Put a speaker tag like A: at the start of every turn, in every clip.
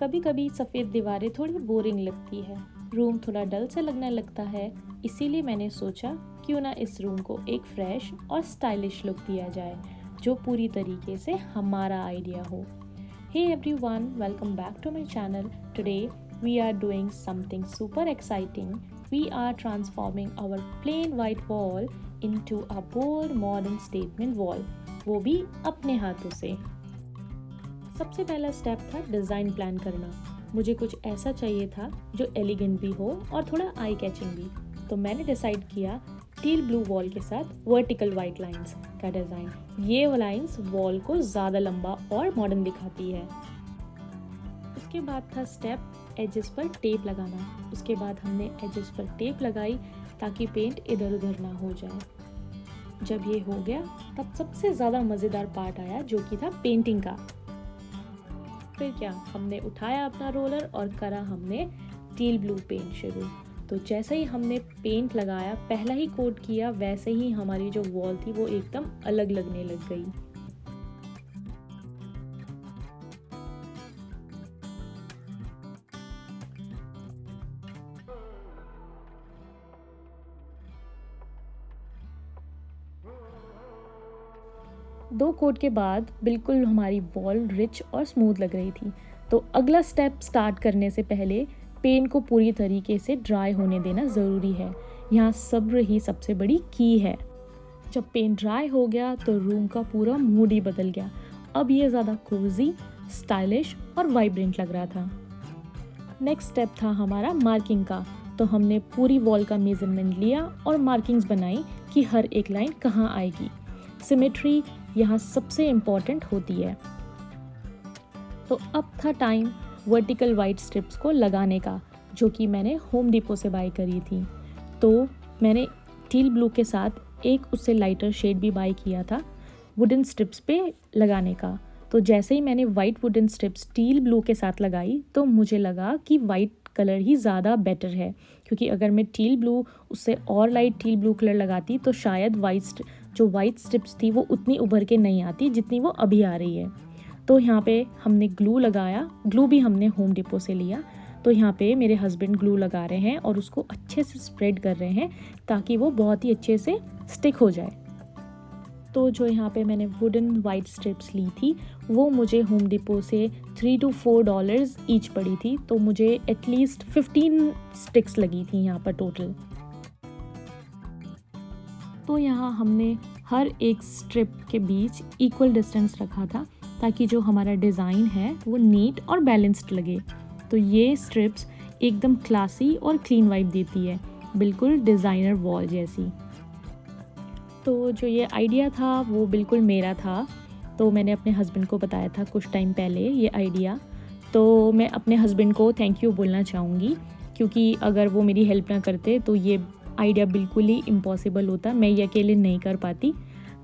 A: कभी कभी सफ़ेद दीवारें थोड़ी बोरिंग लगती है, रूम थोड़ा डल से लगने लगता है। इसीलिए मैंने सोचा क्यों ना इस रूम को एक फ्रेश और स्टाइलिश लुक दिया जाए जो पूरी तरीके से हमारा आइडिया हो। Hey everyone, welcome back to my channel. Today we are doing something super exciting. We are transforming our plain white wall into a bold modern statement wall, वो भी अपने हाथों से। सबसे पहला स्टेप था डिज़ाइन प्लान करना। मुझे कुछ ऐसा चाहिए था जो एलिगेंट भी हो और थोड़ा आई कैचिंग भी। तो मैंने डिसाइड किया टील ब्लू वॉल के साथ वर्टिकल वाइट लाइंस का डिज़ाइन। ये लाइंस वॉल को ज़्यादा लंबा और मॉडर्न दिखाती है। उसके बाद था स्टेप एजेस पर टेप लगाना। उसके बाद हमने एजेस पर टेप लगाई ताकि पेंट इधर उधर ना हो जाए। जब ये हो गया तब सबसे ज़्यादा मज़ेदार पार्ट आया जो कि था पेंटिंग का। फिर क्या, हमने उठाया अपना रोलर और करा हमने टील ब्लू पेंट शुरू। तो जैसे ही हमने पेंट लगाया, पहला ही कोट किया, वैसे ही हमारी जो वॉल थी वो एकदम अलग लगने लग गई। दो कोट के बाद बिल्कुल हमारी वॉल रिच और स्मूथ लग रही थी। तो अगला स्टेप स्टार्ट करने से पहले पेंट को पूरी तरीके से ड्राई होने देना ज़रूरी है। यहाँ सब्र ही सबसे बड़ी की है। जब पेंट ड्राई हो गया तो रूम का पूरा मूड ही बदल गया। अब ये ज़्यादा कोजी, स्टाइलिश और वाइब्रेंट लग रहा था। नेक्स्ट स्टेप था हमारा मार्किंग का। तो हमने पूरी वॉल का मेजरमेंट लिया और मार्किंग्स बनाई कि हर एक लाइन कहाँ आएगी। सिमेट्री यहाँ सबसे इम्पॉर्टेंट होती है। तो अब था टाइम वर्टिकल वाइट स्ट्रिप्स को लगाने का, जो कि मैंने होम डिपो से बाय करी थी। तो मैंने टील ब्लू के साथ एक उससे लाइटर शेड भी बाय किया था वुडन स्ट्रिप्स पे लगाने का। तो जैसे ही मैंने white wooden strips teal blue के साथ लगाई तो मुझे लगा कि वाइट कलर ही ज़्यादा बेटर है, क्योंकि अगर मैं टील ब्लू उससे और लाइट टील ब्लू कलर लगाती तो शायद जो वाइट स्ट्रिप्स थी वो उतनी उभर के नहीं आती जितनी वो अभी आ रही है। तो यहाँ पे हमने ग्लू लगाया। ग्लू भी हमने होम डिपो से लिया। तो यहाँ पे मेरे हस्बैंड ग्लू लगा रहे हैं और उसको अच्छे से स्प्रेड कर रहे हैं ताकि वो बहुत ही अच्छे से स्टिक हो जाए। तो जो यहाँ पे मैंने वुडन वाइट स्ट्रिप्स ली थी वो मुझे होम डिपो से $3 to $4 ईच पड़ी थी। तो मुझे एटलीस्ट 15 स्टिक्स लगी थी यहाँ पर टोटल। तो यहाँ हमने हर एक स्ट्रिप के बीच इक्वल डिस्टेंस रखा था ताकि जो हमारा डिज़ाइन है वो नीट और बैलेंस्ड लगे। तो ये स्ट्रिप्स एकदम क्लासी और क्लीन वाइब देती है, बिल्कुल डिज़ाइनर वॉल जैसी। तो जो ये आइडिया था वो बिल्कुल मेरा था। तो मैंने अपने हस्बैंड को बताया था कुछ टाइम पहले ये आइडिया। तो मैं अपने हस्बैंड को थैंक यू बोलना चाहूँगी, क्योंकि अगर वो मेरी हेल्प ना करते तो ये आइडिया बिल्कुल ही इम्पॉसिबल होता, मैं ये अकेले नहीं कर पाती।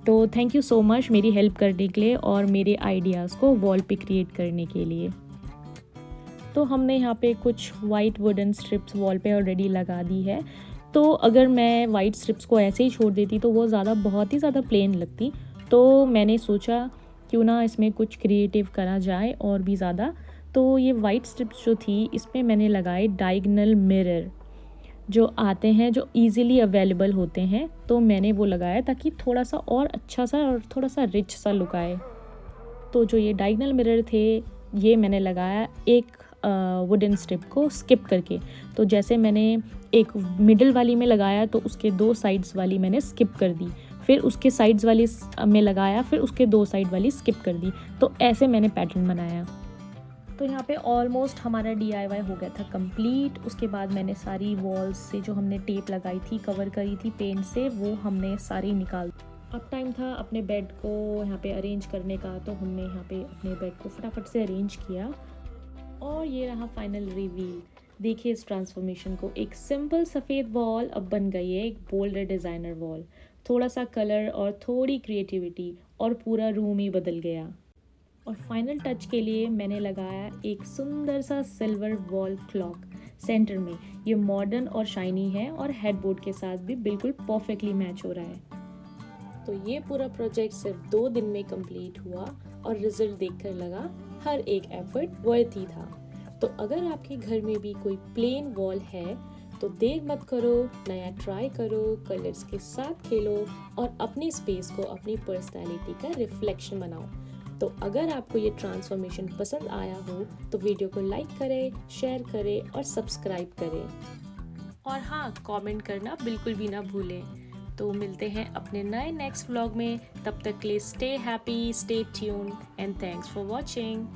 A: तो थैंक यू सो मच मेरी हेल्प करने के लिए और मेरे आइडियाज़ को वॉल पे क्रिएट करने के लिए। तो हमने यहाँ पे कुछ वाइट वुडन स्ट्रिप्स वॉल पे ऑलरेडी लगा दी है। तो अगर मैं वाइट स्ट्रिप्स को ऐसे ही छोड़ देती तो वो बहुत ही ज़्यादा प्लेन लगती। तो मैंने सोचा क्यों ना इसमें कुछ क्रिएटिव करा जाए और भी ज़्यादा। तो ये वाइट स्ट्रिप्स जो थी इसमें मैंने लगाए डायगोनल मिरर जो आते हैं, जो इजीली अवेलेबल होते हैं। तो मैंने वो लगाया ताकि थोड़ा सा और अच्छा सा और थोड़ा सा रिच सा लुक आए। तो जो ये डायगोनल मिरर थे ये मैंने लगाया एक वुडन स्ट्रिप को स्किप करके। तो जैसे मैंने एक मिडल वाली में लगाया तो उसके 2 साइड्स वाली मैंने स्किप कर दी, फिर उसके साइड्स वाली में लगाया, फिर उसके 2 साइड वाली स्किप कर दी। तो ऐसे मैंने पैटर्न बनाया। तो यहाँ पे ऑलमोस्ट हमारा DIY हो गया था कंप्लीट। उसके बाद मैंने सारी वॉल्स से जो हमने टेप लगाई थी, कवर करी थी पेंट से, वो हमने सारी निकाल। अब टाइम था अपने बेड को यहाँ पे अरेंज करने का। तो हमने यहाँ पे अपने बेड को फटाफट से अरेंज किया और ये रहा फाइनल रिवील। देखिए इस ट्रांसफॉर्मेशन को। एक सिंपल सफ़ेद वॉल अब बन गई है एक बोल्डर डिज़ाइनर वॉल। थोड़ा सा कलर और थोड़ी क्रिएटिविटी और पूरा रूम ही बदल गया। और फाइनल टच के लिए मैंने लगाया एक सुंदर सा सिल्वर वॉल क्लॉक सेंटर में। ये मॉडर्न और शाइनी है और हेडबोर्ड के साथ भी बिल्कुल परफेक्टली मैच हो रहा है। तो ये पूरा प्रोजेक्ट सिर्फ 2 दिन में कंप्लीट हुआ और रिजल्ट देखकर लगा हर एक एफर्ट वर्थ ही था। तो अगर आपके घर में भी कोई प्लेन वॉल है तो देर मत करो, नया ट्राई करो, कलर्स के साथ खेलो और अपने स्पेस को अपनी पर्सनैलिटी का रिफ्लेक्शन बनाओ। तो अगर आपको ये ट्रांसफॉर्मेशन पसंद आया हो तो वीडियो को लाइक करें, शेयर करें और सब्सक्राइब करें। और हाँ, कमेंट करना बिल्कुल भी ना भूलें। तो मिलते हैं अपने नए नेक्स्ट व्लॉग में। तब तक के लिए stay happy, stay tuned and thanks for watching.